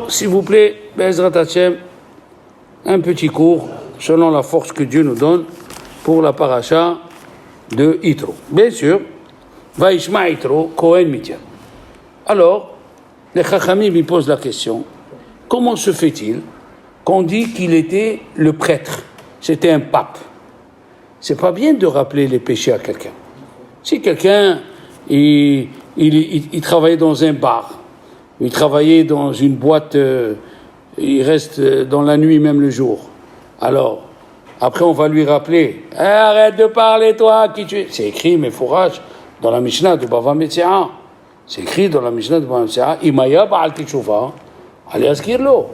S'il vous plaît, Be'ezrat Hashem, un petit cours selon la force que Dieu nous donne pour la paracha de Yitro. Bien sûr, Vaishma Yitro, Kohen Midian. Alors, les Chachamim lui posent la question, comment se fait-il qu'on dit qu'il était le prêtre, c'était un pape? C'est pas bien de rappeler les péchés à quelqu'un. Si quelqu'un, il travaillait dans un bar, il travaillait dans une boîte, il reste dans la nuit, même le jour. Alors, après on va lui rappeler, arrête de parler toi, qui tu es. C'est écrit, mais fourrage, dans la Mishnah de Bava Metzia. C'est écrit dans la Mishnah de Bava Metzia, Imaya Baal Teshuva, allez askirlo.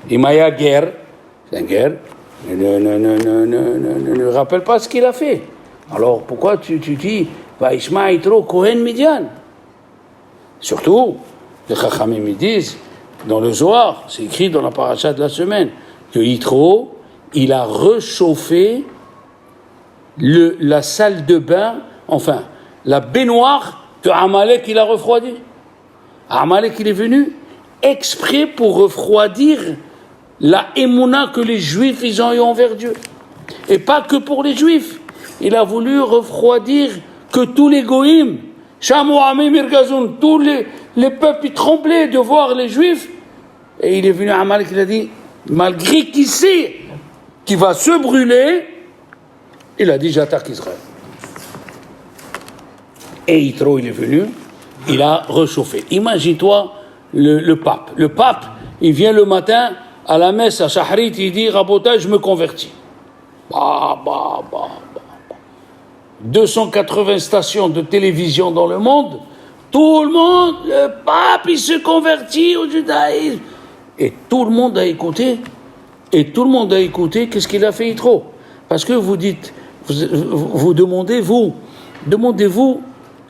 Imaya guerre, c'est une guerre, ne rappelle pas ce qu'il a fait. Alors pourquoi tu dis, Vaishma Yitro Kohen Midian? Surtout, les Chachamim disent, dans le Zohar, c'est écrit dans la paracha de la semaine, que Yitro, il a réchauffé la salle de bain, enfin, la baignoire que Amalek il a refroidi. Amalek il est venu exprès pour refroidir la émouna que les Juifs ils ont eu envers Dieu. Et pas que pour les Juifs. Il a voulu refroidir que tous les goïms, Shamu Amim Irgazoun, tous les peuples ils tremblaient de voir les Juifs. Et il est venu à Amalek, il a dit, malgré qu'il sait qu'il va se brûler, il a dit, j'attaque Israël. Et Yitro, il est venu, il a réchauffé. Imagine-toi le pape. Le pape, il vient le matin à la messe à Shahrit, il dit, Rabotage, je me convertis. 280 stations de télévision dans le monde, tout le monde, le pape, il se convertit au judaïsme. Et tout le monde a écouté. Et tout le monde a écouté qu'est-ce qu'il a fait Yitro. Parce que vous dites, vous demandez-vous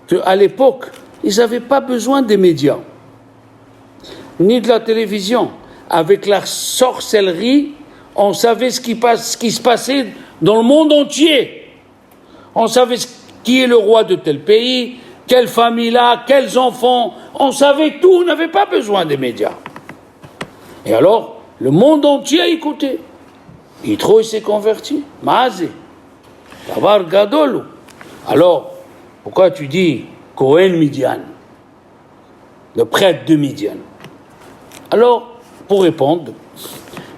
qu'à l'époque, ils n'avaient pas besoin des médias, ni de la télévision. Avec la sorcellerie, on savait ce qui se passait dans le monde entier. On savait qui est le roi de tel pays, quelle famille là, quels enfants. On savait tout, on n'avait pas besoin des médias. Et alors, le monde entier a écouté. Yitro, il s'est converti. Maazé. Davar Gadol. Alors, pourquoi tu dis Kohen Midian, le prêtre de Midian? Alors, pour répondre,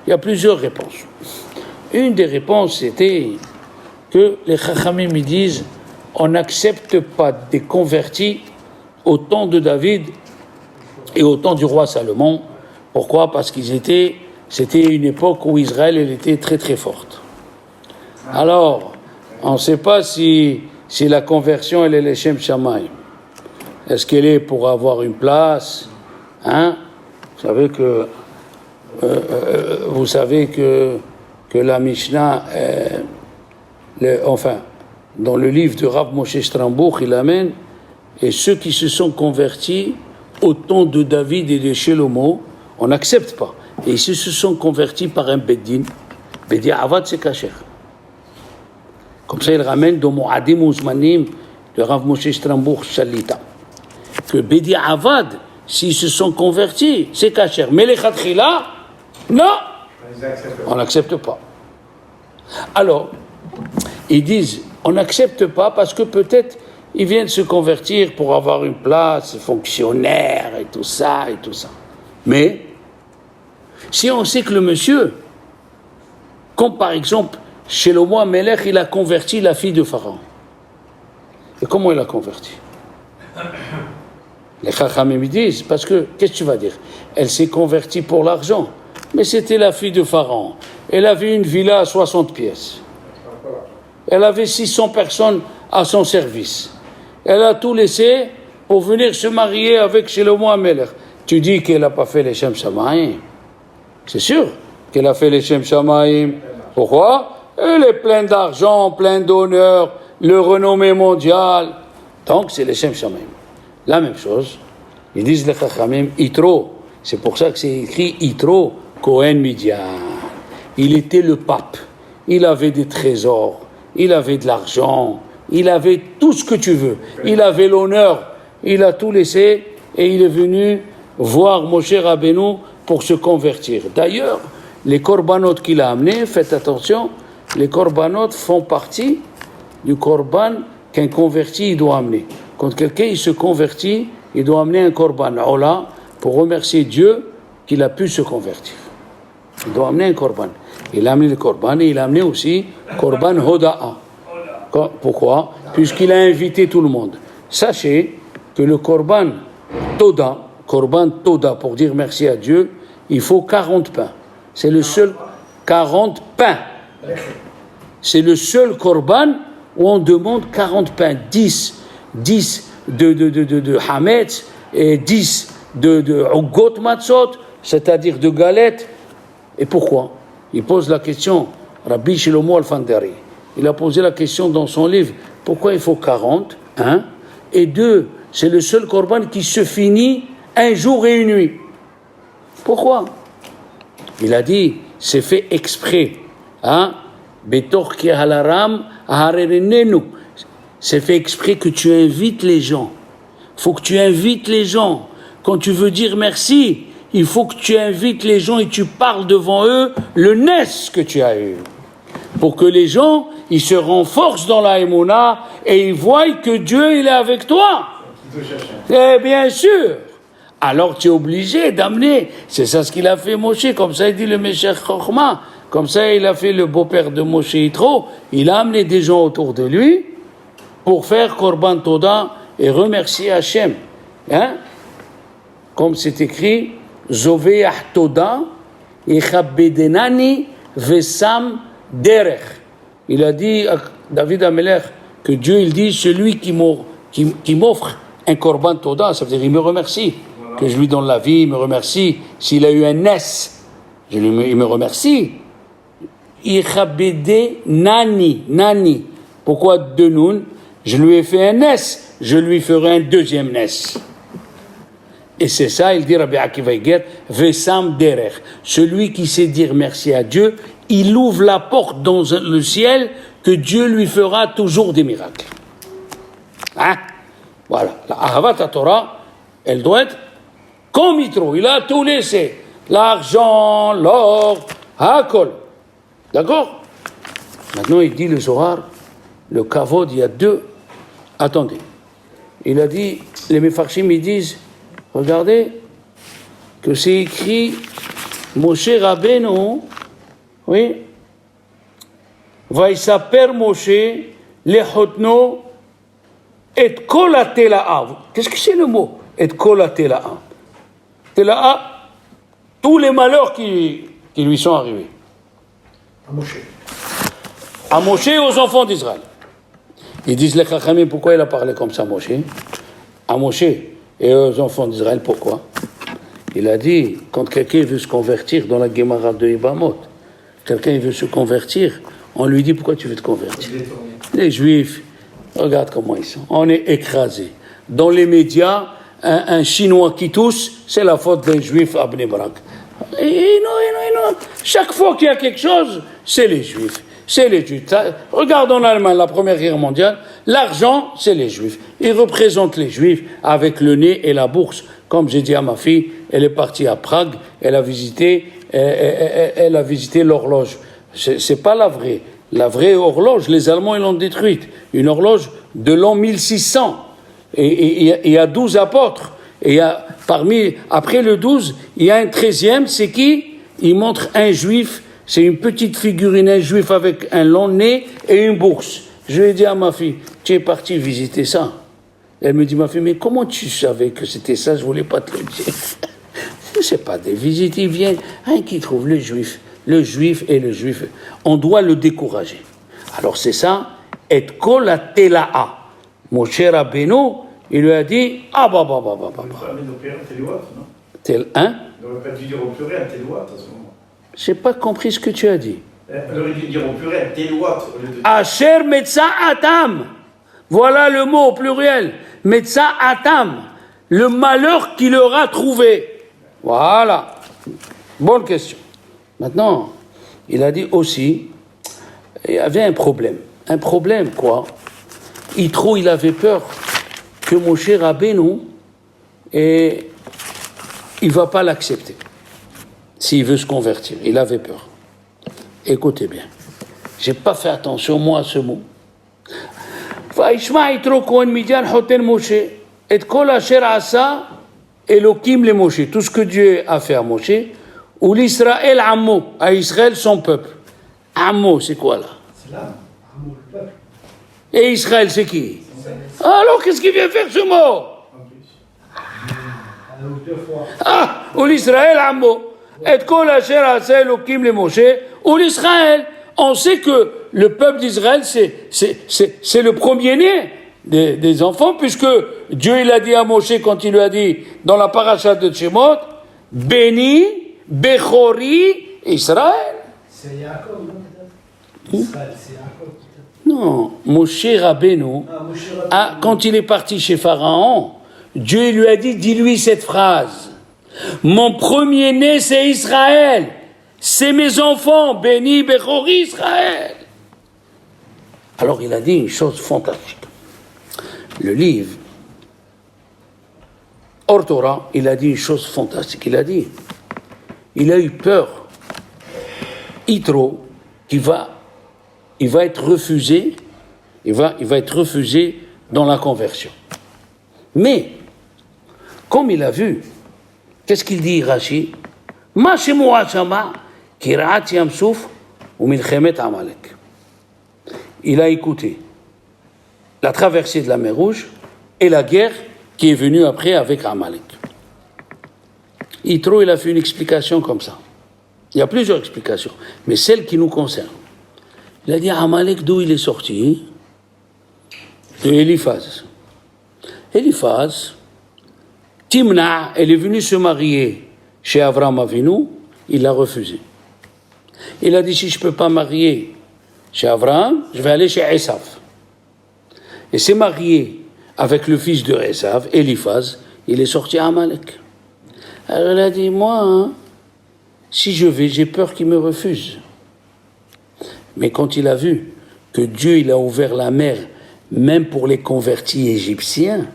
il y a plusieurs réponses. Une des réponses, c'était que les Chachamim disent on n'accepte pas des convertis au temps de David et au temps du roi Salomon. Pourquoi? Parce c'était une époque où Israël elle était très très forte. Alors, on ne sait pas si la conversion elle est l'Eshem Shamayim. Est-ce qu'elle est pour avoir une place? Vous savez que la Mishnah, dans le livre de Rav Moshe Strambourg, il amène, et ceux qui se sont convertis au temps de David et de Shelomo, on n'accepte pas. Et ils se sont convertis par un Beddin. Bedi Avad, c'est Kacher. Comme ça, il ramène dans Moadim Ouzmanim de Rav Moshe Strambourg Shalita. Que Bedi Avad, s'ils se sont convertis, c'est Kacher. Mais les Khatrila, non, on n'accepte pas. Alors, ils disent, on n'accepte pas parce que peut-être ils viennent se convertir pour avoir une place, fonctionnaire et tout ça. Mais, si on sait que le monsieur, comme par exemple, Shelomo Amelech, il a converti la fille de Pharaon. Et comment il a converti? Les Chachamim disent, parce que, qu'est-ce que tu vas dire? Elle s'est convertie pour l'argent, mais c'était la fille de Pharaon. Elle avait une villa à 60 pièces. Elle avait 600 personnes à son service. Elle a tout laissé pour venir se marier avec Shelomo Amelech. Tu dis qu'elle n'a pas fait les Shem Shamayim. C'est sûr qu'elle a fait les Shem Shamayim. Pourquoi? Elle est pleine d'argent, pleine d'honneur, le renommée mondiale. Donc c'est les Shem Shamayim. La même chose, ils disent les Chachamim, Yitro. C'est pour ça que c'est écrit Yitro, Kohen Midian. Il était le pape. Il avait des trésors. Il avait de l'argent. Il avait tout ce que tu veux. Il avait l'honneur. Il a tout laissé et il est venu voir Moshe Rabbeinu pour se convertir. D'ailleurs, les korbanot qu'il a amenés, faites attention, les korbanot font partie du korban qu'un converti il doit amener. Quand quelqu'un il se convertit, il doit amener un korban ola pour remercier Dieu qu'il a pu se convertir. Il doit amener un korban. Il a amené le korban et il a amené aussi korban hoda'a. Pourquoi? Puisqu'il a invité tout le monde. Sachez que le korban toda pour dire merci à Dieu, il faut 40 pains. C'est le seul 40 pains. C'est le seul korban où on demande 40 pains, 10 de hametz et 10 de ugot matzot, c'est-à-dire de galettes. Et pourquoi? Il pose la question, Rabbi Shlomo Alfandari, il a posé la question dans son livre, pourquoi il faut 40, hein? Et 2, c'est le seul korban qui se finit un jour et une nuit. Pourquoi? Il a dit, c'est fait exprès, hein? C'est fait exprès que tu invites les gens. Il faut que tu invites les gens. Quand tu veux dire merci, il faut que tu invites les gens et tu parles devant eux le nes que tu as eu. Pour que les gens, ils se renforcent dans la émouna et ils voient que Dieu, il est avec toi. Et bien sûr. Alors tu es obligé d'amener. C'est ça ce qu'il a fait Moshe. Comme ça, il dit le Meshech Chochma. Comme ça, il a fait le beau-père de Moshe Yitro. Il a amené des gens autour de lui pour faire Korban Toda et remercier Hachem. Hein? Comme c'est écrit, Zoveach Toda, Echabedenani Vesam Derech. Il a dit à David Amelech que Dieu, il dit, celui qui m'offre un Korban Toda, ça veut dire il me remercie. Voilà. Que je lui donne la vie, il me remercie. S'il a eu un nes, il me remercie. Nani. Pourquoi deux noun? Je lui ai fait un nes, je lui ferai un deuxième nes. Et c'est ça, il dit Rabbi Akiva Iger, Vesam Derech. Celui qui sait dire merci à Dieu, il ouvre la porte dans le ciel que Dieu lui fera toujours des miracles. Hein? Voilà. La Ahavat Torah, elle doit être comme Yitro. Il a tout laissé. L'argent, l'or, hakol. D'accord? Maintenant, il dit le Zohar, le kavod, il y a deux. Attendez. Il a dit, les Mefarshim, ils disent, regardez, que c'est écrit, Moshe Rabbeinu, oui, Vaïsaper Moshe, lechotno, et kol ha-tela'a. Qu'est-ce que c'est le mot? Et kol ha-tela'a. Tela'a, tous les malheurs qui lui sont arrivés. À Moshe et aux enfants d'Israël. Ils disent les Chachamim, pourquoi il a parlé comme ça, Moshe? À Moshe et aux enfants d'Israël, pourquoi? Il a dit, quand quelqu'un veut se convertir dans la Gemara de Ibamot, quelqu'un veut se convertir, on lui dit, pourquoi tu veux te convertir? Les Juifs, regarde comment ils sont. On est écrasés. Dans les médias, un Chinois qui tousse, c'est la faute d'un Juif à Bnei Brak. Et non. Chaque fois qu'il y a quelque chose, c'est les Juifs. C'est les Juifs. Regarde en Allemagne, la Première Guerre mondiale, l'argent, c'est les Juifs. Ils représentent les Juifs avec le nez et la bourse. Comme j'ai dit à ma fille, elle est partie à Prague, elle a visité l'horloge. C'est pas la vraie. La vraie horloge, les Allemands, ils l'ont détruite. Une horloge de l'an 1600. Et il y a 12 apôtres. Et il y a, après le 12, il y a un 13e, c'est qui? Il montre un juif, c'est une petite figurine, un juif avec un long nez et une bourse. Je lui ai dit à ma fille, tu es parti visiter ça. Elle me dit, ma fille, mais comment tu savais que c'était ça? Je voulais pas te le dire. C'est pas des visites, ils viennent, un qui trouve le juif et le juif. On doit le décourager. Alors c'est ça, et kol ha-tela'a. Moshe Rabbeinu, il lui a dit, bah. On n'aurait pas mis au pluriel téloat, non? Hein? On n'aurait pas dû dire au pluriel téloat à ce moment. J'ai pas compris ce que tu as dit. On aurait dû dire au pluriel téloat au lieu de... Asher metza atam. Voilà le mot au pluriel. Metza atam. Le malheur qu'il leur a trouvé. Voilà. Bonne question. Maintenant, il a dit aussi, il y avait un problème. Un problème quoi? Il avait peur que Moshe Rabbeinu il ne va pas l'accepter. S'il veut se convertir, il avait peur. Écoutez bien, je n'ai pas fait attention, moi, à ce mot. וישמע יתרו כהן מדיין חותן משה את כל אשר עשה אלוקים למשה, tout ce que Dieu a fait à Moshe, ou l'Israël Ammo, à Israël son peuple. Ammo, c'est quoi là? C'est là, Ammo, le peuple. Et Israël, c'est qui? Alors, qu'est-ce qu'il vient faire ce mot? Ah, ou l'Israël Ammo, et kol asher asa Elokim le Moshe, ou l'Israël. On sait que le peuple d'Israël, c'est le premier-né des enfants, puisque Dieu il a dit à Moshe, quand il lui a dit, dans la paracha de Shemot, béni, Bechori, Israël. C'est Yaakov, non, peut-être? Israël, c'est Yaakov, peut-être? Non, Moshe Rabbeinu, quand il est parti chez Pharaon, Dieu lui a dit, dis-lui cette phrase. Mon premier-né, c'est Israël. C'est mes enfants, béni, Bechori, Israël. Alors il a dit une chose fantastique. Le livre, Or Torah, il a dit une chose fantastique. Il a dit, il a eu peur, Yitro, il va être refusé, il va être refusé dans la conversion. Mais, comme il a vu, qu'est-ce qu'il dit Rashi? Ma shemua shama kirat Yam Souf ou milchemet Amalek. Il a écouté la traversée de la mer Rouge et la guerre qui est venue après avec Amalek. Yitro, il a fait une explication comme ça. Il y a plusieurs explications, mais celle qui nous concerne. Il a dit Amalek, d'où il est sorti? De Eliphaz. Eliphaz, Timna, elle est venue se marier chez Avraham Avinu, il l'a refusé. Il a dit, si je ne peux pas marier chez Avraham, je vais aller chez Esav. Et s'est marié avec le fils de Esav, Eliphaz, il est sorti à Amalek. Alors il a dit, moi, si je vais, j'ai peur qu'il me refuse. Mais quand il a vu que Dieu il a ouvert la mer, même pour les convertis égyptiens,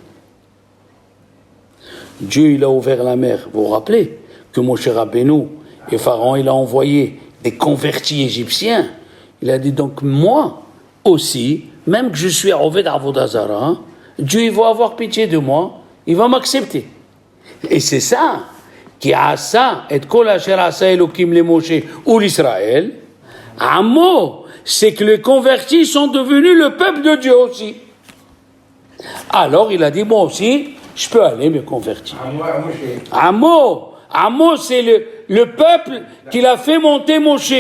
Dieu il a ouvert la mer. Vous vous rappelez que Moshe Rabbeinu et Pharaon il a envoyé des convertis égyptiens. Il a dit donc moi aussi, même que je suis Oved Avodah Zara, Dieu il va avoir pitié de moi, il va m'accepter. Et c'est ça qui a ça et kol asher asa Elokim le Moshe ou l'Israël. Amo, c'est que les convertis sont devenus le peuple de Dieu aussi. Alors il a dit moi aussi, je peux aller me convertir. Amo, c'est le peuple qu'il a fait monter Moshe.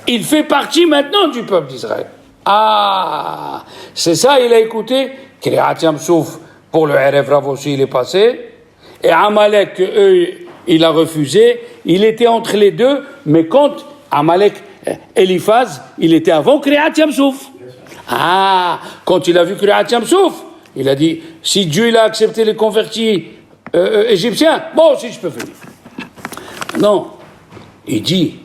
Il fait partie maintenant du peuple d'Israël. Ah, c'est ça, il a écouté. Kriat Yam Souf, pour le Erev Rav aussi, il est passé. Et Amalek, il a refusé. Il était entre les deux, mais quand Amalek, Eliphaz, il était avant Kriat Yam Souf. Ah, quand il a vu Kriat Yam Souf, il a dit, si Dieu il a accepté les convertis égyptiens, moi aussi je peux venir. Non, il dit,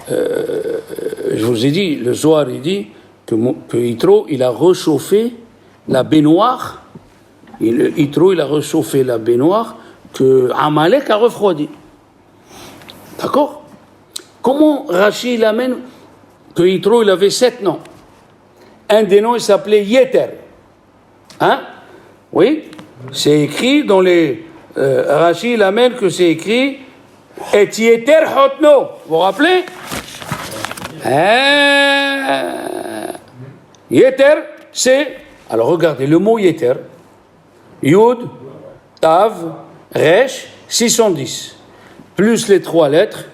je vous ai dit, le Zohar il dit que Yitro il a réchauffé la baignoire, Yitro il a réchauffé la baignoire que Amalek a refroidi. D'accord? Comment Rashi il amène que Yitro il avait 7 noms? Un des noms il s'appelait Yeter. Hein? Oui? C'est écrit dans les... Rashi il amène que c'est écrit et Yeter Hotno. Vous vous rappelez? Yeter, c'est... Alors regardez, le mot Yeter, Yud, Tav, Resh, 610. Plus les 3 lettres,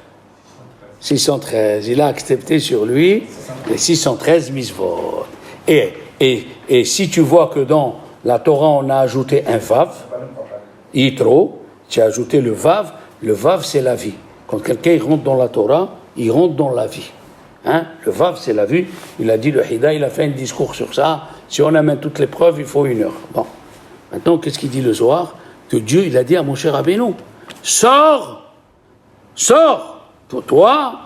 613. Il a accepté sur lui les 613 misvot. Et si tu vois que dans la Torah, on a ajouté un Vav, Yitro, tu as ajouté le Vav c'est la vie. Quand quelqu'un rentre dans la Torah, il rentre dans la vie. Hein? Le Vav c'est la vie. Il a dit, le Hida, il a fait un discours sur ça. Si on amène toutes les preuves, il faut 1 heure. Bon. Maintenant, qu'est-ce qu'il dit le Zohar? Que Dieu, il a dit à Moshe Rabbeinu, sors pour toi.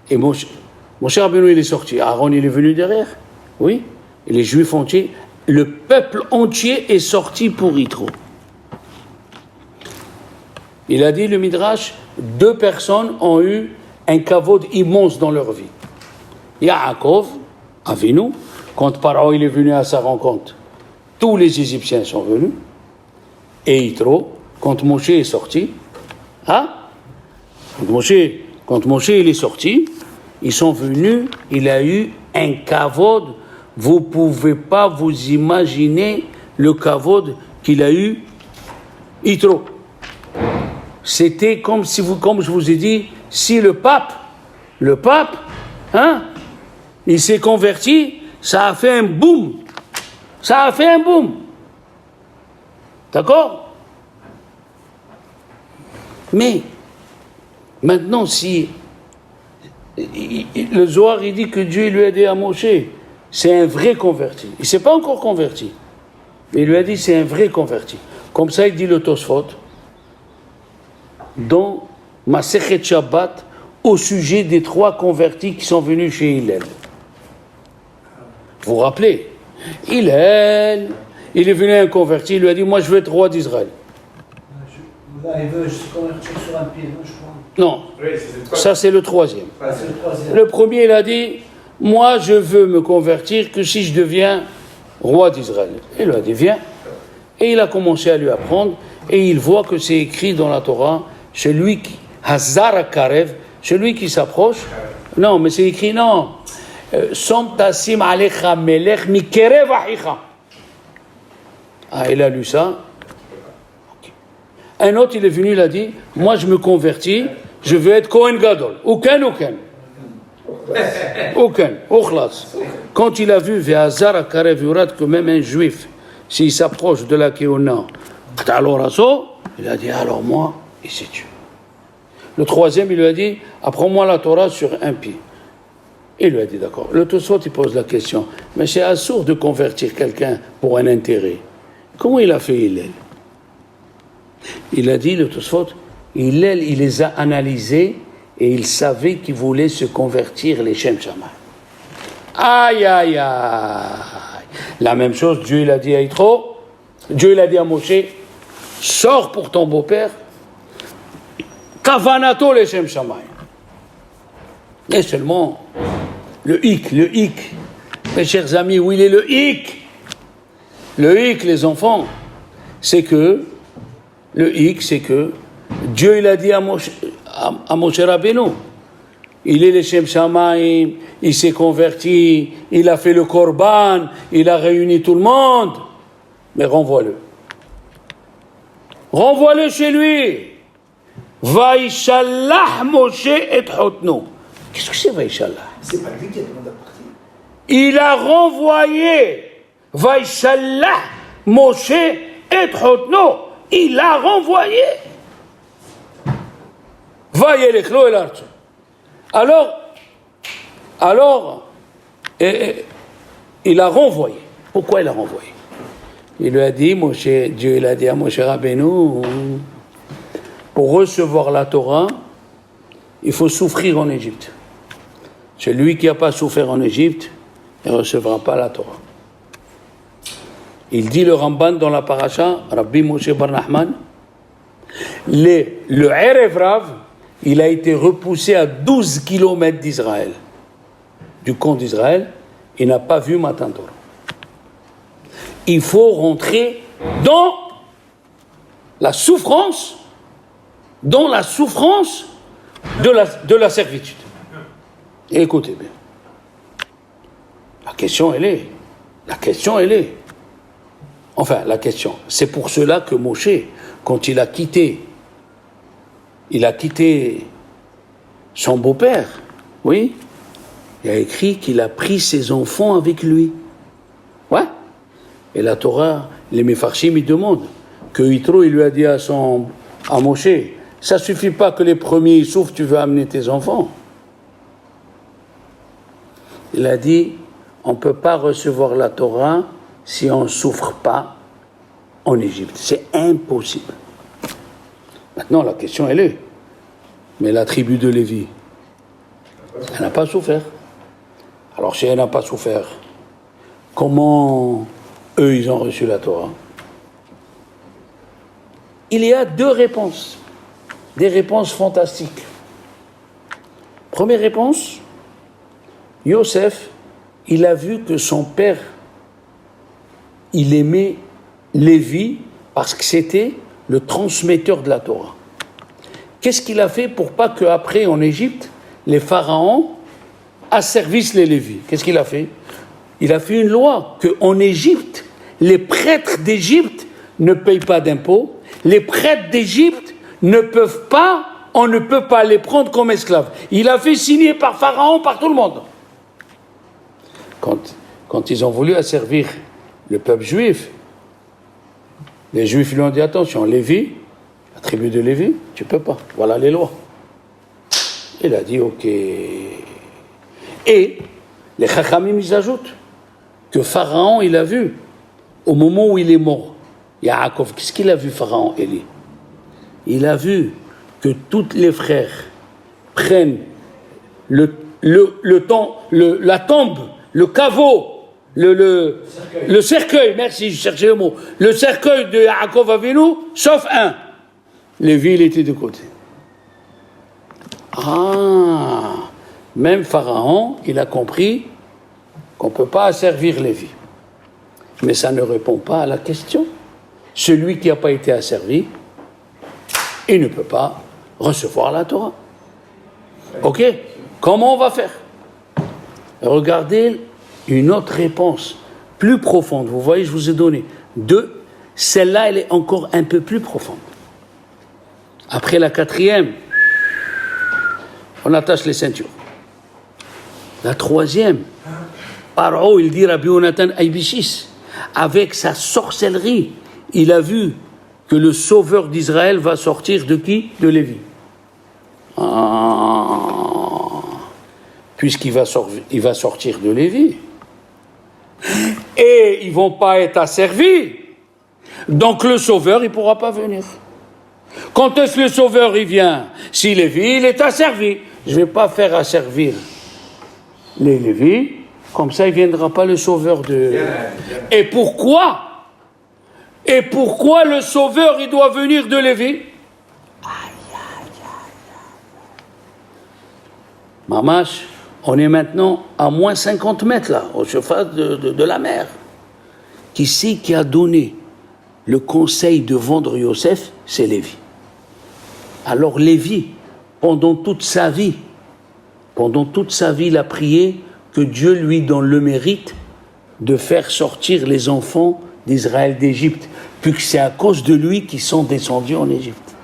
Et Moshe Rabbeinu, il est sorti. Aaron, il est venu derrière. Oui. Et les Juifs entiers, le peuple entier est sorti pour Yitro. Il a dit, le Midrash, 2 personnes ont eu un kavod immense dans leur vie. Yaakov, Avinu, quand Paro il est venu à sa rencontre, tous les Égyptiens sont venus. Et Yitro, quand Moshe est sorti, quand Moshe il est sorti, ils sont venus, il a eu un kavod. Vous ne pouvez pas vous imaginer le kavod qu'il a eu, Yitro. C'était comme je vous ai dit, si le pape, il s'est converti, ça a fait un boom. Ça a fait un boom. D'accord? Mais, maintenant, si le Zohar, il dit que Dieu lui a dit à Moshe, c'est un vrai converti. Il ne s'est pas encore converti. Mais il lui a dit, c'est un vrai converti. Comme ça, il dit le Tosfot, dans Masechet Shabbat, au sujet des 3 convertis qui sont venus chez Hillel. Vous vous rappelez? Hillel, il est venu un converti, il lui a dit, moi je veux être roi d'Israël. Il veut se convertir sur un pied, je crois. Non, ça c'est le 3e. C'est le 3e. Le premier, il a dit, moi je veux me convertir que si je deviens roi d'Israël. Il lui a dit, viens. Et il a commencé à lui apprendre, et il voit que c'est écrit dans la Torah, celui qui, Hazar Karev, celui qui s'approche. Non, mais c'est écrit, non. Som tasim alecha melech mikerev achicha. Ah, il a lu ça. Un autre, il est venu, il a dit, moi je me convertis, je veux être Kohen Gadol. Aucun. Ochlas. Quand il a vu Ve'azar Akarev Yurat, que même un juif, s'il s'approche de la Kéona, il a dit, alors moi, il s'est tué. Le 3e, il lui a dit, apprends-moi la Torah sur un pied. Il lui a dit, d'accord. Le Tosfot, il pose la question, mais c'est assourd de convertir quelqu'un pour un intérêt. Comment il a fait Hillel? Il a dit, le Tosfot, Hillel, il les a analysés et il savait qu'il voulait se convertir les Shem Shammai. Aïe. La même chose, Dieu il a dit à Yitro, Dieu il a dit à Moshe, sors pour ton beau-père, Kavanato les Shem Shammai. Et seulement, le hic. Mes chers amis, où il est le hic? Le hic, les enfants, c'est que Dieu il a dit à Moshe Rabbeinu, il est le Shem Shammai, il s'est converti, il a fait le Korban, il a réuni tout le monde, mais renvoie-le chez lui. Vaïshallah Moshe et Hotno. Qu'est-ce que c'est Vaïshallah? C'est pas lui qui a demandé à partir. Il a renvoyé Vaïshallah Moshe et Hotno. Il a renvoyé. Vaïelechlo el arzo. Alors, il a renvoyé. Pourquoi il a renvoyé? Il lui a dit, Dieu il a dit à Moshe Rabbeinu, pour recevoir la Torah, il faut souffrir en Égypte. Celui qui n'a pas souffert en Égypte, il ne recevra pas la Torah. Il dit le Ramban dans la paracha, Rabbi Moshe Bar Nachman, le Erev Rav, il a été repoussé à 12 km d'Israël, du camp d'Israël, il n'a pas vu Matan Torah. Il faut rentrer dans la souffrance de la servitude. Et écoutez bien. La question, elle est. Enfin, c'est pour cela que Moshe, quand il a quitté son beau-père, oui, il a écrit qu'il a pris ses enfants avec lui. Ouais. Et la Torah, les Mefarshim, ils demandent que Yitro, il lui a dit à Moshe, ça suffit pas que les premiers souffrent, tu veux amener tes enfants. Il a dit, on ne peut pas recevoir la Torah si on ne souffre pas en Égypte. C'est impossible. Maintenant, la question, elle est, mais la tribu de Lévi, elle n'a pas souffert. Alors, si elle n'a pas souffert, comment eux, ils ont reçu la Torah? Il y a 2 réponses. des réponses fantastiques. Première réponse, Yosef, il a vu que son père, il aimait Lévi parce que c'était le transmetteur de la Torah. Qu'est-ce qu'il a fait pour pas qu'après, en Égypte, les pharaons asservissent les Lévis? Qu'est-ce qu'il a fait? Il a fait une loi qu'en Égypte, les prêtres d'Égypte ne payent pas d'impôts. Les prêtres d'Égypte on ne peut pas les prendre comme esclaves. Il a fait signer par Pharaon, par tout le monde. Quand ils ont voulu asservir le peuple juif, les Juifs lui ont dit, attention, Lévi, la tribu de Lévi, tu peux pas. Voilà les lois. Il a dit, ok. Et les Chachamim, ils ajoutent que Pharaon, il a vu, au moment où il est mort, Yaakov, qu'est-ce qu'il a vu, Pharaon, Élie? Il a vu que tous les frères prennent la tombe, le caveau, le cercueil, merci, je cherchais le mot, le cercueil de Yaakov Avinu, sauf un. Lévi, il était de côté. Même Pharaon, il a compris qu'on ne peut pas asservir Lévi. Mais ça ne répond pas à la question. Celui qui n'a pas été asservi, il ne peut pas recevoir la Torah. Ok? Comment on va faire? Regardez une autre réponse, plus profonde. Vous voyez, je vous ai donné deux. Celle-là, elle est encore un peu plus profonde. Après la quatrième, on attache les ceintures. La troisième, Paro, il dit Rabbi Yonatan Aibishis, avec sa sorcellerie, il a vu que le sauveur d'Israël va sortir de qui? De Lévi. Puisqu'il va sortir de Lévi. Et ils ne vont pas être asservis. Donc le sauveur, il ne pourra pas venir. Quand est-ce que le sauveur il vient? Si Lévi, il est asservi. Je ne vais pas faire asservir les Lévis, comme ça il ne viendra pas le sauveur de... Et pourquoi le sauveur il doit venir de Lévi? Mamash, on est maintenant à moins 50 mètres là, au surface de la mer. Qui c'est qui a donné le conseil de vendre Yosef? C'est Lévi. Alors Lévi, pendant toute sa vie, il a prié que Dieu lui donne le mérite de faire sortir les enfants d'Israël d'Égypte, puisque c'est à cause de lui qu'ils sont descendus en Égypte.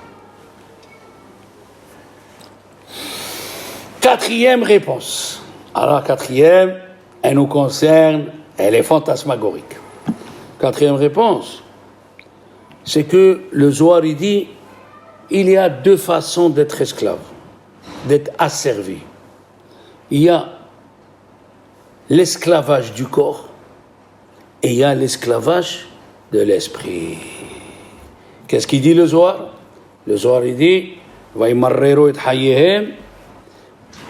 Quatrième réponse. Alors la quatrième, elle nous concerne, elle est fantasmagorique. Quatrième réponse, c'est que le Zohar il dit, il y a deux façons d'être esclave, d'être asservi. Il y a l'esclavage du corps et il y a l'esclavage de l'esprit. Qu'est-ce qu'il dit le Zohar? Le Zohar il dit Vaimarrero et hayehem,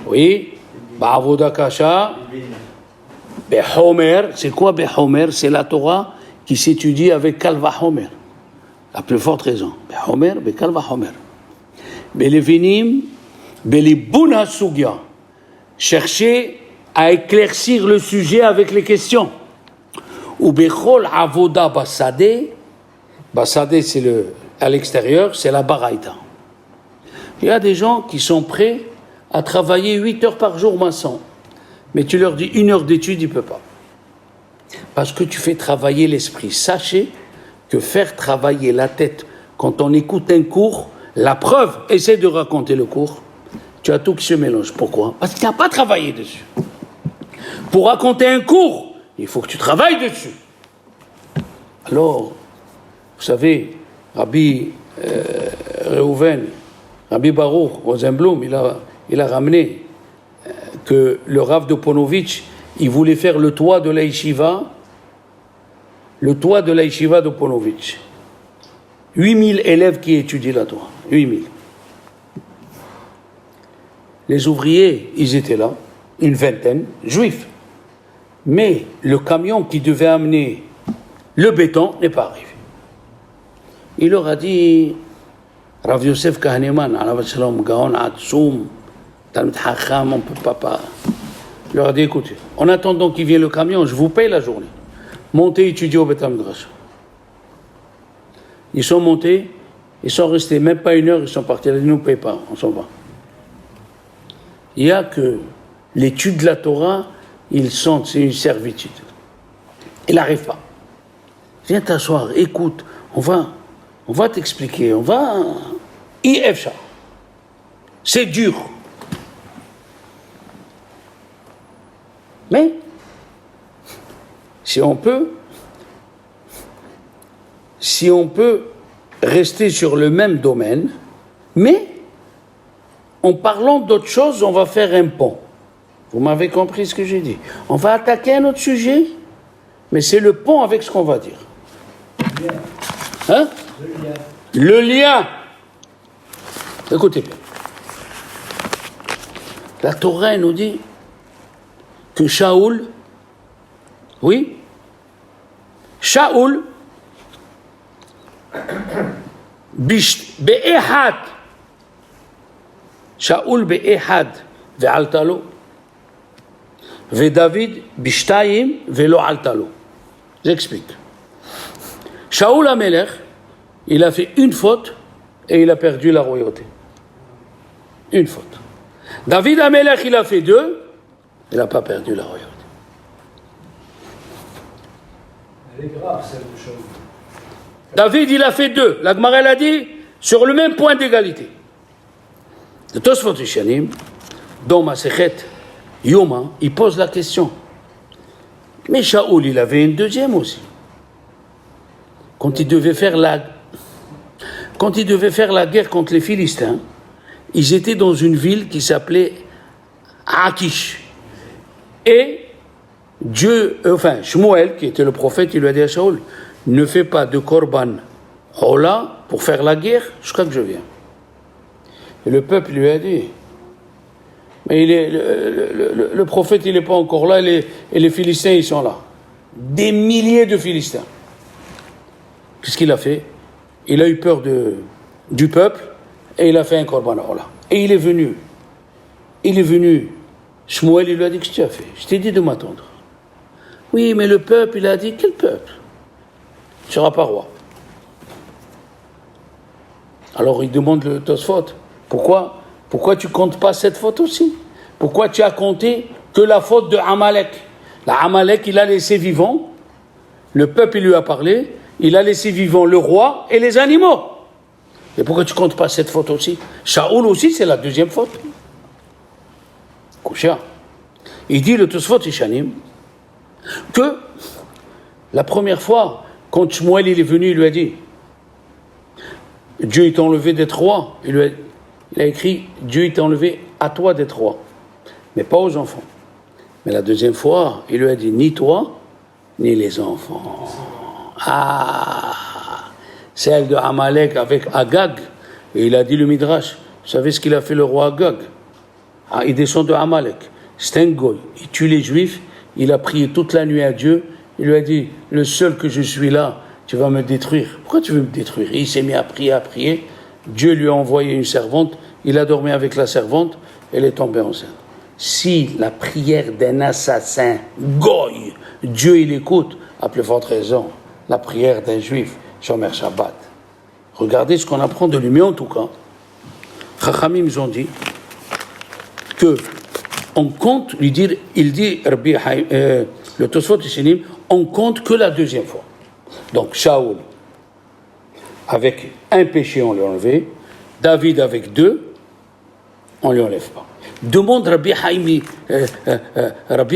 oui, ba'avoda kasha, behomer. C'est quoi behomer? C'est la Torah qui s'étudie avec kalva homer. La plus forte raison. Behomer, bekalva homer. Belevinim, belibun hasugya. Chercher à éclaircir le sujet avec les questions. Ou bechol avoda basade. Basade, c'est à l'extérieur, c'est la baraïta. Il y a des gens qui sont prêts à travailler 8 heures par jour maçon. Mais tu leur dis 1 heure d'étude, ils ne peuvent pas. Parce que tu fais travailler l'esprit. Sachez que faire travailler la tête quand on écoute un cours, la preuve, essaie de raconter le cours, tu as tout qui se mélange. Pourquoi? Parce que tu n'as pas travaillé dessus. Pour raconter un cours, il faut que tu travailles dessus. Alors, vous savez, Rabbi Reuven, Rabbi Baruch Rosenblum, il a ramené que le Rav de Ponovitch, il voulait faire le toit de la yeshiva de Ponovitch. 8000 élèves qui étudient la Torah. 8000. Les ouvriers, ils étaient là, une vingtaine, juifs. Mais le camion qui devait amener le béton n'est pas arrivé. Il leur a dit, Rav Yosef Kahneman, Alav Shalom, Gaon Atsoum, Talmid Hacham, on ne peut pas. Il leur a dit, écoutez, en attendant qu'il vienne le camion, je vous paye la journée. Montez, étudiez au Beth Midrash. Ils sont montés, ils sont restés même pas une heure, ils sont partis. Ils ont dit, nous ne paye pas, on s'en va. Il y a que l'étude de la Torah, ils sentent, c'est une servitude. Il n'arrive pas. Viens t'asseoir, écoute, on va t'expliquer, IFSA. C'est dur. Mais, si on peut rester sur le même domaine, mais en parlant d'autre chose, on va faire un pont. Vous m'avez compris ce que j'ai dit. On va attaquer un autre sujet, mais c'est le pont avec ce qu'on va dire. Hein? Le lien. Écoutez bien. La Torah nous dit que Shaoul, oui, Shaoul, be'ehad, Shaoul be'ehad, ve'altalo, ve'David b'shtayim ve'lo altalo. J'explique. Shaoul Amelech, il a fait une faute et il a perdu la royauté. Une faute. David Amelech, il a fait deux, il n'a pas perdu la royauté. Elle est grave, celle de Shaoul. David, il a fait deux. La Gemara, elle a dit, sur le même point d'égalité. Le Tosfot Yeshanim, dans Masechet Yoma, il pose la question. Mais Shaoul, il avait une deuxième aussi. Quand il devait faire la guerre contre les Philistins, ils étaient dans une ville qui s'appelait Akish. Et Shmuel, qui était le prophète, il lui a dit à Shaoul, ne fais pas de korban Ola pour faire la guerre jusqu'à que je vienne. Et le peuple lui a dit, mais le prophète, il n'est pas encore là, et les Philistins, ils sont là. Des milliers de Philistins. Qu'est-ce qu'il a fait? Il a eu peur du peuple, et il a fait un korban Ola. Et il est venu. Shmuel, il lui a dit, qu'est-ce que tu as fait? Je t'ai dit de m'attendre. Oui, mais le peuple, il a dit, quel peuple? Tu ne seras pas roi. Alors il demande le Tosfot, pourquoi tu ne comptes pas cette faute aussi? Pourquoi tu as compté que la faute de Amalek? Amalek, il a laissé vivant, le peuple, il lui a parlé, il a laissé vivant le roi et les animaux. Et pourquoi tu ne comptes pas cette faute aussi? Shaoul aussi, c'est la deuxième faute. Koucha. Il dit le Tosfot Yeshanim que la première fois, quand Shmuel il est venu, il lui a dit Dieu t'a enlevé d'être roi. Il a écrit Dieu t'a enlevé à toi d'être roi, mais pas aux enfants. Mais la deuxième fois, il lui a dit ni toi, ni les enfants. Celle de Amalek avec Agag. Et il a dit le Midrash, vous savez ce qu'il a fait le roi Agag? Il descend de Amalek, c'est un goy, il tue les Juifs, il a prié toute la nuit à Dieu, il lui a dit, le seul que je suis là, tu vas me détruire. Pourquoi tu veux me détruire? Et il s'est mis à prier, Dieu lui a envoyé une servante, il a dormi avec la servante, elle est tombée enceinte. Si la prière d'un assassin, goy, Dieu il écoute, à plus forte raison, la prière d'un juif, Shomer Shabbat. Regardez ce qu'on apprend de lui, mais en tout cas, Chachamim ils ont dit que on compte, il dit le Tosfot Yeshanim, on compte que la deuxième fois. Donc Shaoul, avec un péché, on lui a enlevé. David avec deux, on ne lui enlève pas. Demande Rabbi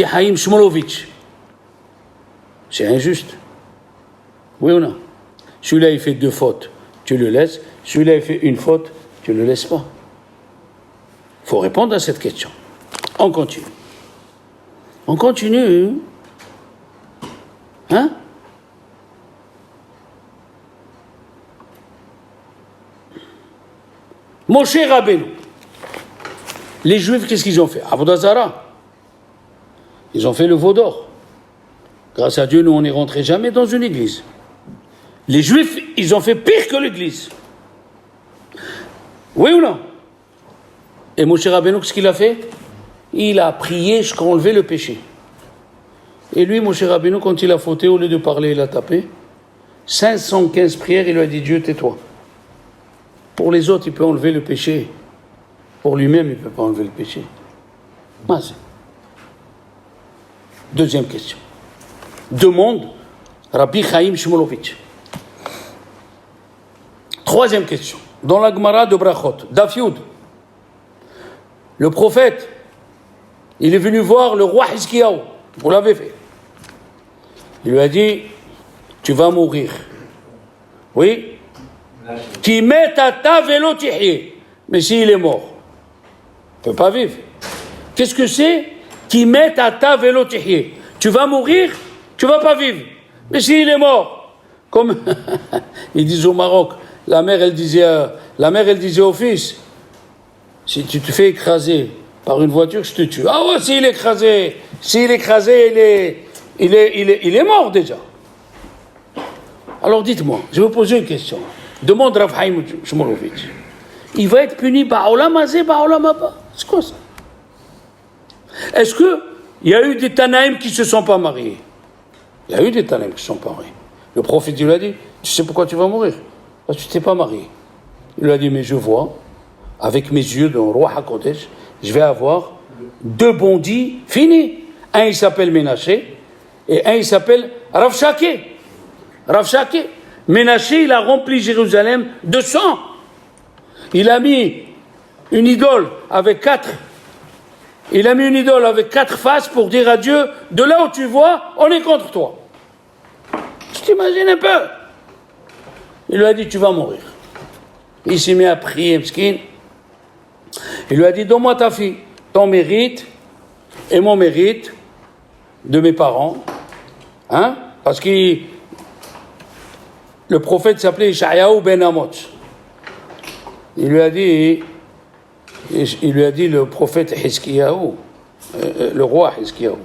Haïm Shmolevitch. C'est injuste. Oui ou non? Celui-là, il fait deux fautes, tu le laisses. Celui-là, il fait une faute, tu ne le laisses pas. Il faut répondre à cette question. On continue. Hein? Moshe Rabbeinu. Les Juifs, qu'est-ce qu'ils ont fait? Avodah Zara. Ils ont fait le veau d'or. Grâce à Dieu, nous, on n'est rentré jamais dans une église. Les Juifs, ils ont fait pire que l'église. Oui ou non? Et Moshe Rabbeinu, qu'est-ce qu'il a fait? Il a prié jusqu'à enlever le péché. Et lui, Moshe Rabbeinu, quand il a fauté, au lieu de parler, il a tapé. 515 prières, il lui a dit, Dieu, tais-toi. Pour les autres, il peut enlever le péché. Pour lui-même, il ne peut pas enlever le péché. Vas-y. Deuxième question. Demande Rabbi Chaim Shmulevitch. Troisième question. Dans la Gemara de Brachot, Dafyoud, le prophète, il est venu voir le roi Hiskiyahu. Vous l'avez fait. Il lui a dit, tu vas mourir. Oui. Qui met à ta vélo tihye. Mais s'il est mort, il ne peut pas vivre. Qu'est-ce que c'est? Qui met à ta vélo tihye. Tu vas mourir, tu ne vas pas vivre. Mais s'il est mort, comme ils disent au Maroc, la mère elle disait au fils, si tu te fais écraser par une voiture, je te tue. Ah ouais, s'il est écrasé, il est mort déjà. Alors dites-moi, je vais vous poser une question. Demande Rav Chaim Shmulevitch. Il va être puni par Olam Hazé, par Olam Haba. C'est quoi ça? Est-ce qu'il y a eu des Tanaïm qui ne se sont pas mariés? Il y a eu des Tanaïm qui ne se sont pas mariés. Le prophète lui a dit, tu sais pourquoi tu vas mourir? Parce que tu ne t'es pas marié. Il lui a dit, mais je vois, avec mes yeux dans le roi HaKodesh, je vais avoir 2 bondis finis. Un il s'appelle Ménaché et un il s'appelle Rav Shakeh. Rav Shakeh. Ménaché, il a rempli Jérusalem de sang. Il a mis une idole avec 4. Il a mis une idole avec 4 faces pour dire à Dieu, de là où tu vois, on est contre toi. Tu t'imagines un peu? Il lui a dit, tu vas mourir. Il s'est mis à prier, Mskin. Il lui a dit, donne-moi ta fille, ton mérite et mon mérite de mes parents. Hein? Parce que le prophète s'appelait Ishayahu ben Amoz. Il lui a dit, le prophète Hiskiyahu, le roi Hiskiyahu.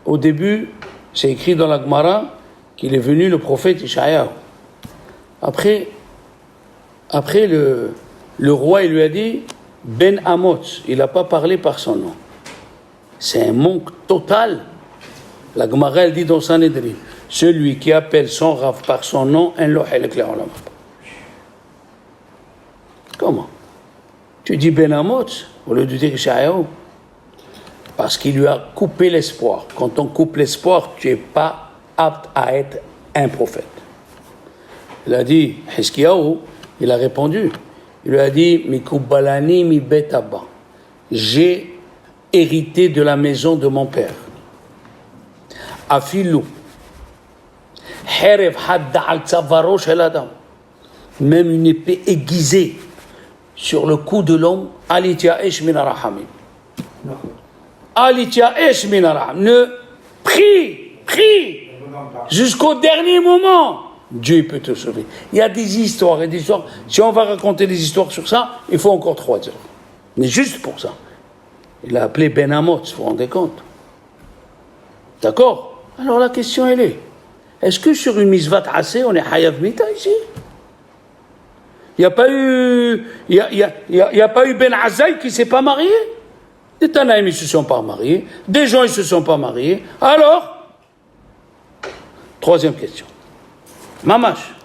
Au début, c'est écrit dans la Gemara qu'il est venu le prophète Ishayahu. Après le roi, il lui a dit Ben Amoz. Il n'a pas parlé par son nom. C'est un manque total. La Gemara, elle dit dans Sanhedrin, celui qui appelle son Rav par son nom, un lohel éclair en la main. Comment? Tu dis Ben Amoz au lieu de dire Ishayahu. Parce qu'il lui a coupé l'espoir. Quand on coupe l'espoir, tu n'es pas apte à être un prophète. Il a dit, Hiskiyahu, il a répondu. Il lui a dit, Mikubbalani mi bet abba. J'ai hérité de la maison de mon père. Afilu. Herev hadda al tzavaro shel adam. Même une épée aiguisée sur le cou de l'homme, Alitiaesh min arahamim. Alitiaesh min arahamim. Ne prie jusqu'au dernier moment. Dieu peut te sauver. Il y a des histoires et des histoires. Si on va raconter des histoires sur ça, il faut encore 3 heures. Mais juste pour ça. Il a appelé Ben Amoz, vous vous rendez compte? D'accord? Alors la question elle est, est-ce que sur une misvat assez, on est Hayav Mita ici? Il n'y a pas eu Ben Azaï qui ne s'est pas marié? Des Tanaïm, ils ne se sont pas mariés. Des gens, ils ne se sont pas mariés. Alors? Troisième question. Mamash.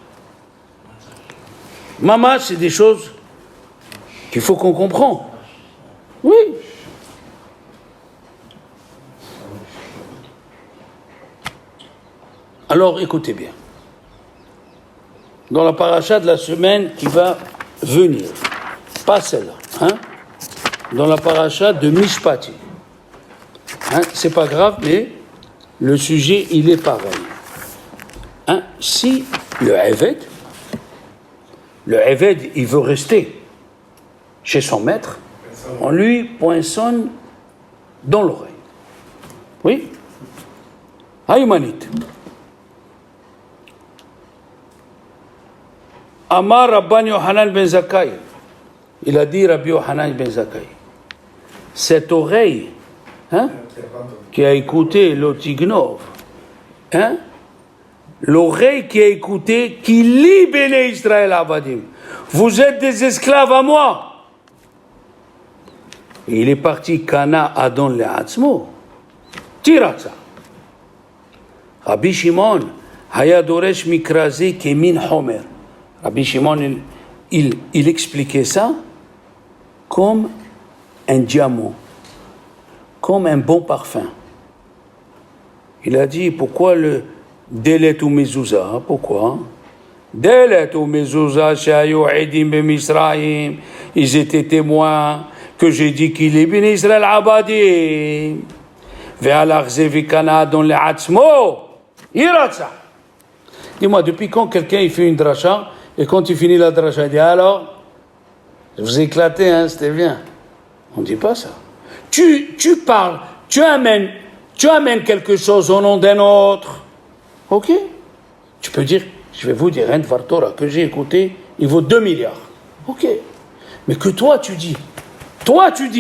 Mamash, c'est des choses qu'il faut qu'on comprend. Oui. Alors, écoutez bien. Dans la paracha de la semaine qui va venir, pas celle-là, hein? Dans la paracha de Mishpati. Hein? C'est pas grave, mais le sujet, il est pareil. Hein? Si le Eved, il veut rester chez son maître, on lui poinçonne dans l'oreille. Oui? Haïmanite. Amar Rabban Yohanan ben Zakkai. Il a dit Rabbi Yohanan ben Zakkai. Cette oreille, hein, qui a écouté l'Otignov, hein, l'oreille qui a écouté, qui lit Béné Israël Avadim, Vous êtes des esclaves à moi. Et il est parti, Kana Adon Le'atzmo. Tiratza. Rabbi Shimon, Haya Doresh Mikraze Kemin Homer. Rabbi Shimon, il expliquait ça comme un diamant, comme un bon parfum. Il a dit, pourquoi le Delet ou Mezouza? Pourquoi? Delet ou Mezouza, Shayu Edim Ben Misraïm, ils étaient témoins que j'ai dit qu'il est Ben Israël Abadim. Ve'alach Zevikana dans le Atzmo, Iratza. Dis-moi, depuis quand quelqu'un il fait une dracha, et quand il finit la dracha, il dit alors, je vous ai éclaté, hein, c'était bien. On ne dit pas ça. Tu parles, tu amènes quelque chose au nom d'un autre. Ok? Tu peux dire, je vais vous dire, un Dvar Torah que j'ai écouté, il vaut 2 milliards. Ok. Mais que toi tu dis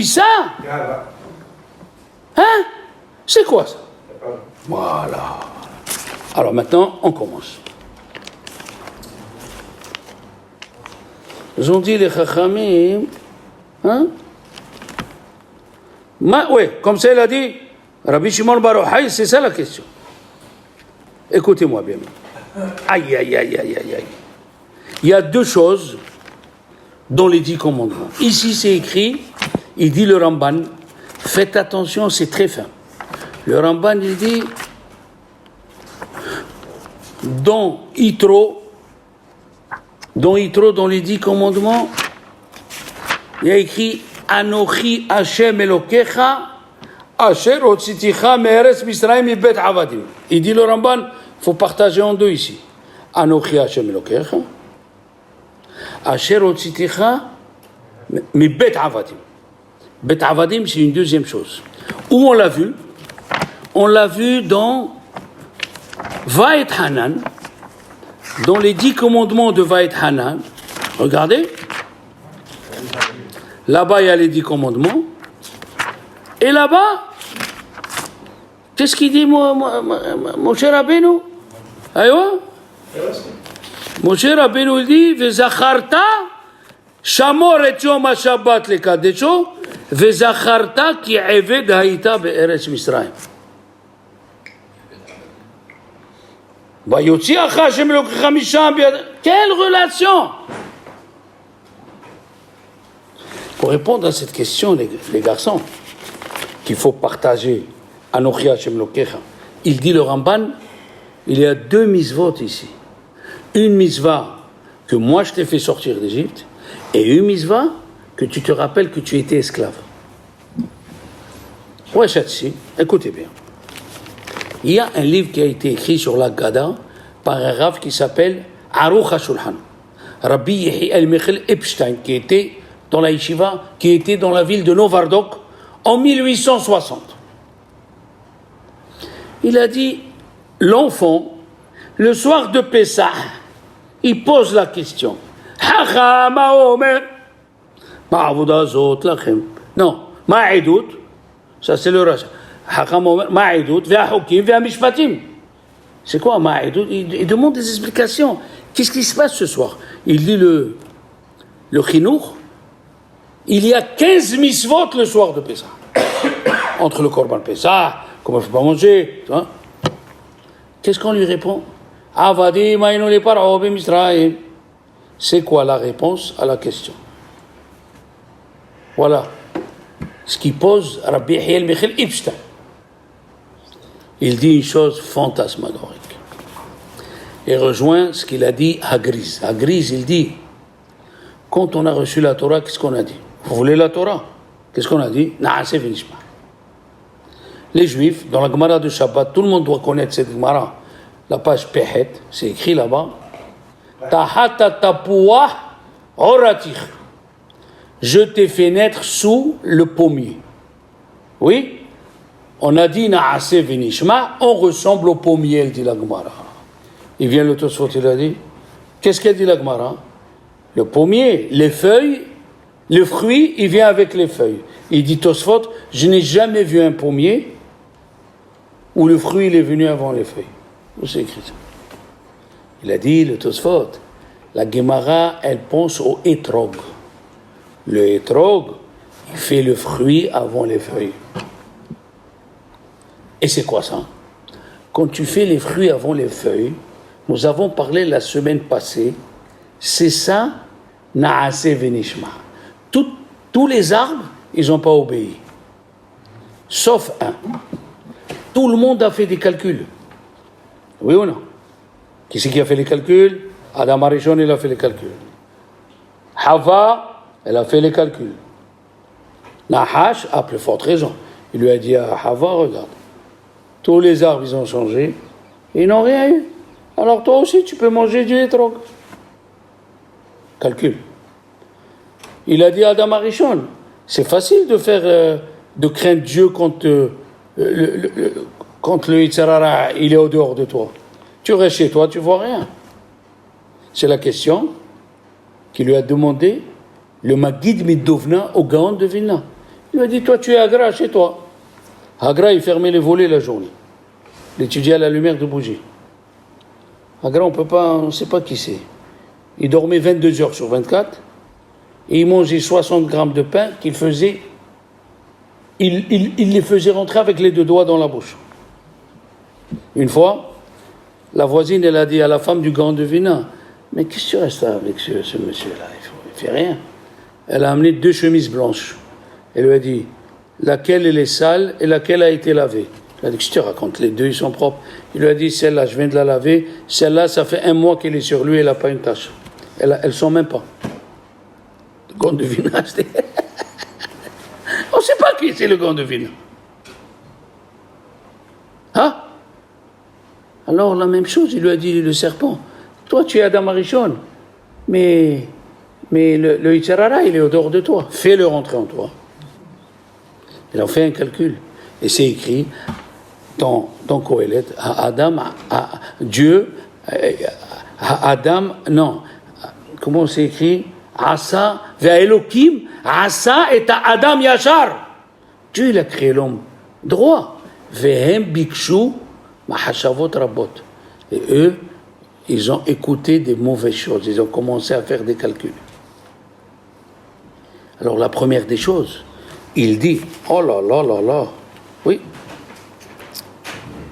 ça? Hein? C'est quoi ça? Voilà. Alors maintenant, on commence. Ils ont dit les Chachamim, hein? Oui, comme ça il a dit, Rabbi Shimon Bar Yochai, c'est ça la question. Écoutez-moi bien. Aïe, aïe, aïe, aïe, aïe, aïe. Il y a 2 choses dans les 10 commandements. Ici c'est écrit, il dit le Ramban, faites attention, c'est très fin. Le Ramban, il dit, dans Yitro, dans les 10 commandements, il y a écrit Anochi Hashem Elokecha Asher Otziticha Me'eretz Misraim Mibet Avadim. Il dit le Ramban, il faut partager en 2 ici. Anochi Hashem Elokecha Asher Otziticha Mibet Avadim. Bet Avadim, c'est une deuxième chose. Où on l'a vu? On l'a vu dans Vaet Hanan, dans les 10 commandements de Vaet Hanan. Regardez. Là-bas, il y a les 10 commandements. Et là-bas, qu'est-ce qu'il dit, Moshe Rabbeinu? Aïwa? Moshe Rabbeinu, il dit, Vezacharta, Shamor et Yom HaShabbat le Kadesho, Vezacharta ki Eved Haïta be'eretz Misraim. Quelle relation? Pour répondre à cette question, les garçons, qu'il faut partager Anochi Hashem Elokecha, il dit le Ramban, il y a 2 mitzvot ici. Une mitzvah que moi je t'ai fait sortir d'Égypte, et une mitzvah que tu te rappelles que tu étais esclave. Ouais, Chatsi, écoutez bien. Il y a un livre qui a été écrit sur la Gada par un rav qui s'appelle Aruch HaShulchan. Rabbi Yehiel Michel Epstein, qui était dans la yeshiva, qui était dans la ville de Novardok en 1860. Il a dit, l'enfant, le soir de Pessah, il pose la question. Hacham Omer, Ma'avodazot Lachem. Non, Ma'edut, ça c'est le rachat. C'est quoi Ma'idut? Il demande des explications. Qu'est-ce qui se passe ce soir? Il dit le Chinour, il y a 15 mitzvot le soir de Pessah. Entre le Korban Pessah, comment je peux pas manger, hein? Qu'est-ce qu'on lui répond? Avadi ma'inu li par'o b'Misraïm. C'est quoi la réponse à la question? Voilà ce qui pose Rabbi Yehiel Michel Epstein. Il dit une chose fantasmagorique. Et rejoint ce qu'il a dit à Grise. À Grise, il dit, quand on a reçu la Torah, qu'est-ce qu'on a dit? Vous voulez la Torah? Qu'est-ce qu'on a dit? Na'aseh v'nishma. Les Juifs, dans la Gemara de Shabbat, tout le monde doit connaître cette Gemara. La page Pehet, c'est écrit là-bas. Tahata tapouah oratir. Je t'ai fait naître sous le pommier. Oui? On a dit Na'aseh v'nishma, on ressemble au pommier, elle dit la Gemara. Il vient le Tosfot, il a dit, qu'est-ce qu'elle dit la Gemara? Le pommier, les feuilles, le fruit, il vient avec les feuilles. Il dit Tosfot, je n'ai jamais vu un pommier où le fruit il est venu avant les feuilles. Où c'est écrit ça? Il a dit, le Tosfot, La Gemara, elle pense au hétrog. Le hétrog, il fait le fruit avant les feuilles. Et c'est quoi ça? Quand tu fais les fruits avant les feuilles, nous avons parlé la semaine passée, c'est ça, Naase Venishma. Tous les arbres, ils n'ont pas obéi. Sauf un. Tout le monde a fait des calculs. Oui ou non? Qui c'est qui a fait les calculs? Adam Arishon, il a fait les calculs. Hava, elle a fait les calculs. Nahash, à plus forte raison. Il lui a dit à Hava, regarde, tous les arbres, ils ont changé, ils n'ont rien eu. Alors toi aussi, tu peux manger du hétrog. Calcul. Il a dit à Adam Arishon, c'est facile de faire, de craindre Dieu quand le Yitzhara, il est au dehors de toi. Tu restes chez toi, tu vois rien. C'est la question qu'il lui a demandé le Maguid Midovna au Gaon de Vilna. Il lui a dit, toi tu es Agra chez toi. Agra, il fermait les volets la journée. Il étudiait à la lumière de bougie. Agra, on ne sait pas qui c'est. Il dormait 22 heures sur 24 et il mangeait 60 grammes de pain qu'il faisait. Il les faisait rentrer avec les deux doigts dans la bouche. Une fois, la voisine, elle a dit à la femme du Gaon de Vilna, mais qu'est-ce que tu restes avec ce monsieur-là? Il ne fait rien. Elle a amené 2 chemises blanches. Elle lui a dit, laquelle elle est sale et laquelle a été lavée? Elle a dit, qu'est-ce que tu racontes? Les deux, ils sont propres. Il lui a dit, celle-là, je viens de la laver. Celle-là, ça fait 1 mois qu'elle est sur lui, elle n'a pas une tache. Elles ne sont même pas. Le Gaon de Vilna, on ne sait pas qui c'est le Gaon de Vilna. Hein? Alors, la même chose, il lui a dit, le serpent, toi, tu es Adam Arishon, mais le Yitzhara, il est au dehors de toi. Fais-le rentrer en toi. Il a fait un calcul. Et c'est écrit dans Kohelet, Adam, Dieu, Adam, non, comment c'est écrit? Asa, ve'elokim, Asa et Adam Yachar. Dieu, il a créé l'homme droit. Ve'hem bikshu, mahashavot rabot. Et eux, ils ont écouté des mauvaises choses. Ils ont commencé à faire des calculs. Alors, la première des choses, il dit, oh là là là là, oui,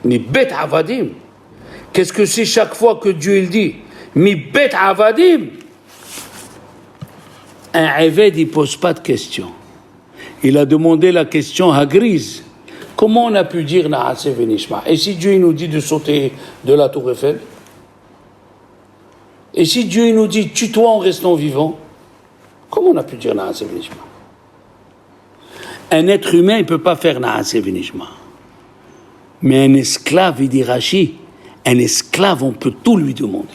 mi bet avadim. Qu'est-ce que c'est chaque fois que Dieu il dit, mi bet avadim? Un Eved, il ne pose pas de question. Il a demandé la question à Grise. Comment on a pu dire Naase Venishma? Et si Dieu il nous dit de sauter de la tour Eiffel? Et si Dieu il nous dit tue-toi en restant vivant? Comment on a pu dire Naase Venishma? Un être humain, il ne peut pas faire Naase Venishma. Mais un esclave, il dit Rashi, un esclave, on peut tout lui demander.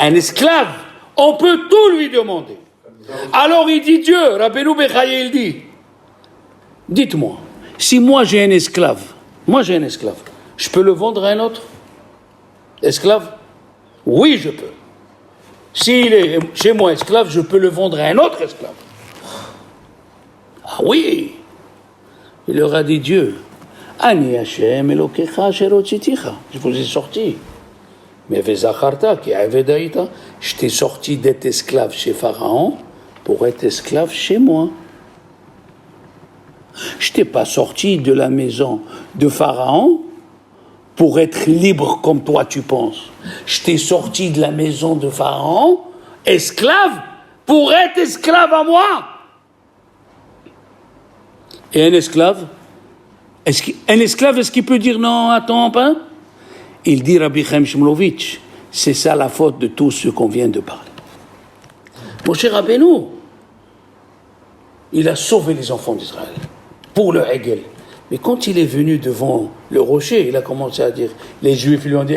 Un esclave, on peut tout lui demander. Alors il dit Dieu, Rabbeinu Bechaye, il dit, dites-moi, si moi j'ai un esclave, je peux le vendre à un autre esclave? Oui, je peux. S'il est chez moi esclave, je peux le vendre à un autre esclave. Ah oui. Il leur a dit Dieu, Ani Hashem Elokecha asher hotziticha. Je vous ai sorti. Mais Vezacharta qui Avedaïta, je t'ai sorti d'être esclave chez Pharaon pour être esclave chez moi. Je t'ai pas sorti de la maison de Pharaon pour être libre comme toi tu penses. Je t'ai sorti de la maison de Pharaon, esclave, pour être esclave à moi. Et un esclave, est-ce qu'il peut dire non, attends pas? Il dit Rabbi Chaim Shmulevitch, c'est ça la faute de tout ce qu'on vient de parler. Moshe Rabbeinu, il a sauvé les enfants d'Israël pour le Hegel. Mais quand il est venu devant le rocher, il a commencé à dire, les Juifs lui ont dit,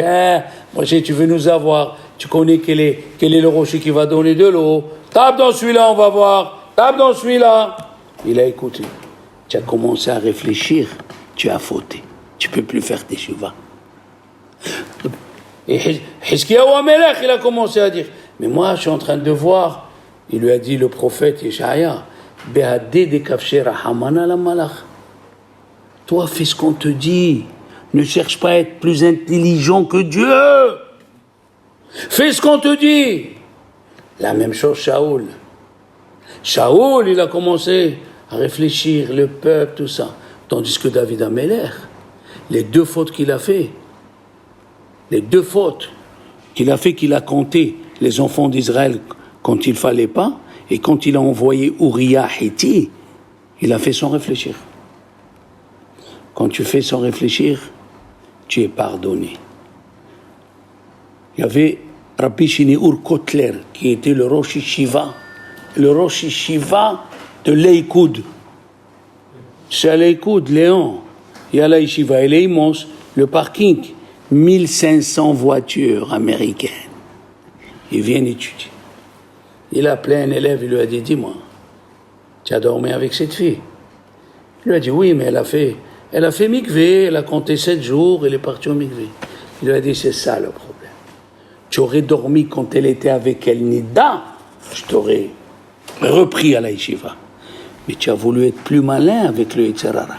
Moshe, tu veux nous avoir, tu connais quel est le rocher qui va donner de l'eau, tape dans celui-là, on va voir, tape dans celui-là. Il a écouté. Tu as commencé à réfléchir, tu as fauté. Tu ne peux plus faire tes shuvah. Et Hiskiyahu Amelech, il a commencé à dire, mais moi, je suis en train de voir, il lui a dit le prophète Yeshaya, Behadé de Kafshe Rahamana la Malach. Toi, fais ce qu'on te dit. Ne cherche pas à être plus intelligent que Dieu. Fais ce qu'on te dit. La même chose, Shaoul. Shaoul, il a commencé à réfléchir, le peuple, tout ça. Tandis que David Améler, les deux fautes qu'il a fait, qu'il a compté les enfants d'Israël quand il fallait pas, et quand il a envoyé Uriah Hiti, il a fait sans réfléchir. Quand tu fais sans réfléchir, tu es pardonné. Il y avait Rabbi Shiniur Kotler, qui était le Rosh Yeshiva de l'Eikoud. C'est à l'Eikoud, Léon. Il y a la Yeshiva, elle est immense, le parking, 1500 voitures américaines. Ils viennent étudier. Il a appelé un élève, il lui a dit, dis-moi, tu as dormi avec cette fille? Il lui a dit, oui, mais elle a fait mikvé, elle a compté 7 jours, elle est partie au mikvé. Il lui a dit, c'est ça le problème. Tu aurais dormi quand elle était avec El Nida, je t'aurais repris à la yeshiva. Mais tu as voulu être plus malin avec le Yetzer Hara.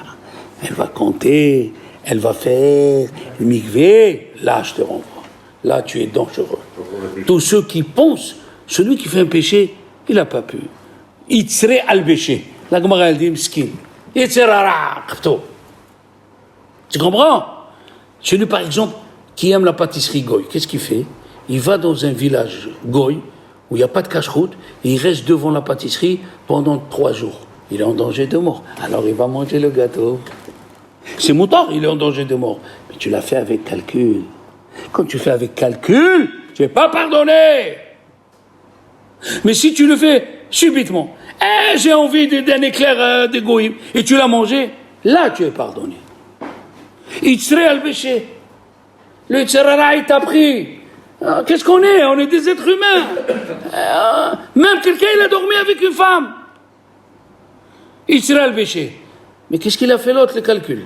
Elle va compter, elle va faire le mikvé, là je te renvoie. Là tu es dangereux. Tous ceux qui pensent, celui qui fait un péché, il n'a pas pu. Yitzre al-Béché. La Gemara elle dit, Mskin. Yetzer Hara, tu comprends? Celui par exemple qui aime la pâtisserie goy, qu'est-ce qu'il fait? Il va dans un village goy où il n'y a pas de cache-route et il reste devant la pâtisserie pendant 3 jours. Il est en danger de mort. Alors il va manger le gâteau. C'est moutard, il est en danger de mort. Mais tu l'as fait avec calcul. Quand tu fais avec calcul, tu n'es pas pardonné. Mais si tu le fais subitement, j'ai envie d'un éclair de goïm, et tu l'as mangé, là tu es pardonné. Yitzre al-Béché. Le Yetzer Hara, il t'a pris. Qu'est-ce qu'on est? On est des êtres humains. Même quelqu'un, il a dormi avec une femme. Yitzre al-Béché. Mais qu'est-ce qu'il a fait l'autre, le calcul?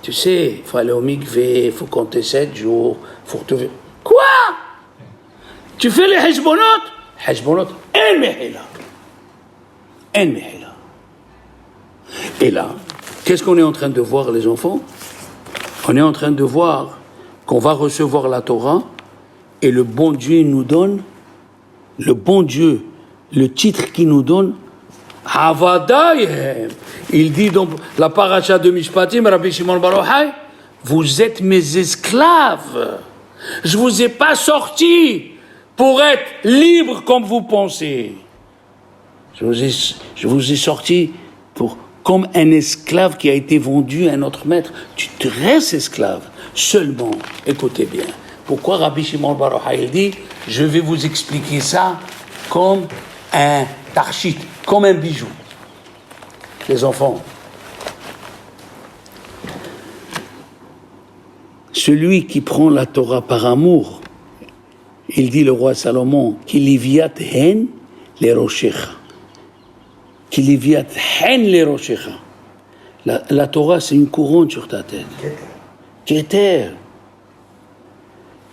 Tu sais, il faut aller au mikvé, il faut compter 7 jours, il faut retrouver... Quoi? Tu fais les heshbonot, en mehila. Et là, qu'est-ce qu'on est en train de voir, les enfants? On est en train de voir qu'on va recevoir la Torah et le bon Dieu nous donne, le titre qu'il nous donne, Havadayhem. Il dit dans la paracha de Mishpatim, Rabbi Shimon bar Yochai, vous êtes mes esclaves. Je vous ai pas sorti pour être libre comme vous pensez. Je vous ai sorti comme un esclave qui a été vendu à un autre maître. Tu te restes esclave. Seulement, écoutez bien, pourquoi Rabbi Shimon bar Yochai il dit, je vais vous expliquer ça comme un tarchit, comme un bijou. Les enfants, celui qui prend la Torah par amour, il dit le roi Salomon, Kiliviat hen le roshecha. Kiliviat hen le roshecha. La Torah, c'est une couronne sur ta tête. Keter.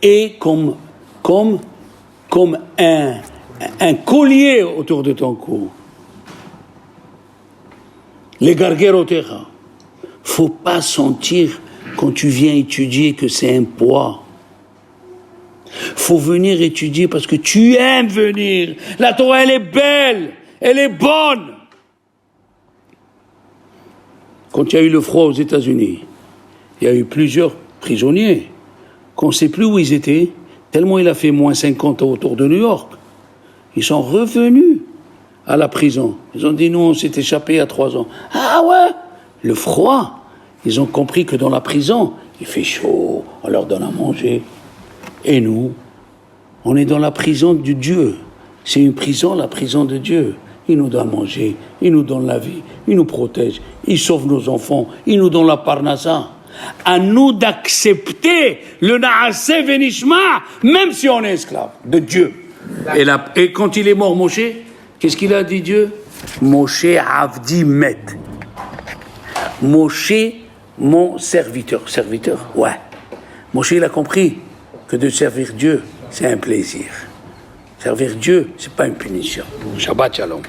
Et comme un collier autour de ton cou. Les garguerotecha. Faut pas sentir quand tu viens étudier que c'est un poids. Faut venir étudier parce que tu aimes venir. La Torah, elle est belle, elle est bonne. Quand il y a eu le froid aux États-Unis, il y a eu plusieurs prisonniers qu'on ne sait plus où ils étaient, tellement il a fait moins 50 autour de New York. Ils sont revenus à la prison. Ils ont dit, nous, on s'est échappé il y a 3 ans. Ah ouais, le froid. Ils ont compris que dans la prison, il fait chaud, on leur donne à manger. Et nous, on est dans la prison du Dieu. C'est une prison, la prison de Dieu. Il nous donne à manger, il nous donne la vie, il nous protège, il sauve nos enfants, il nous donne la parnassa. À nous d'accepter le Naaseh Venishma, même si on est esclave de Dieu. Et quand il est mort, Moshe, qu'est-ce qu'il a dit Dieu? Moshe Avdi Met. Moshe, mon serviteur. Serviteur? Ouais. Moshe, il a compris que de servir Dieu, c'est un plaisir. Servir Dieu, c'est pas une punition. Shabbat Shalom.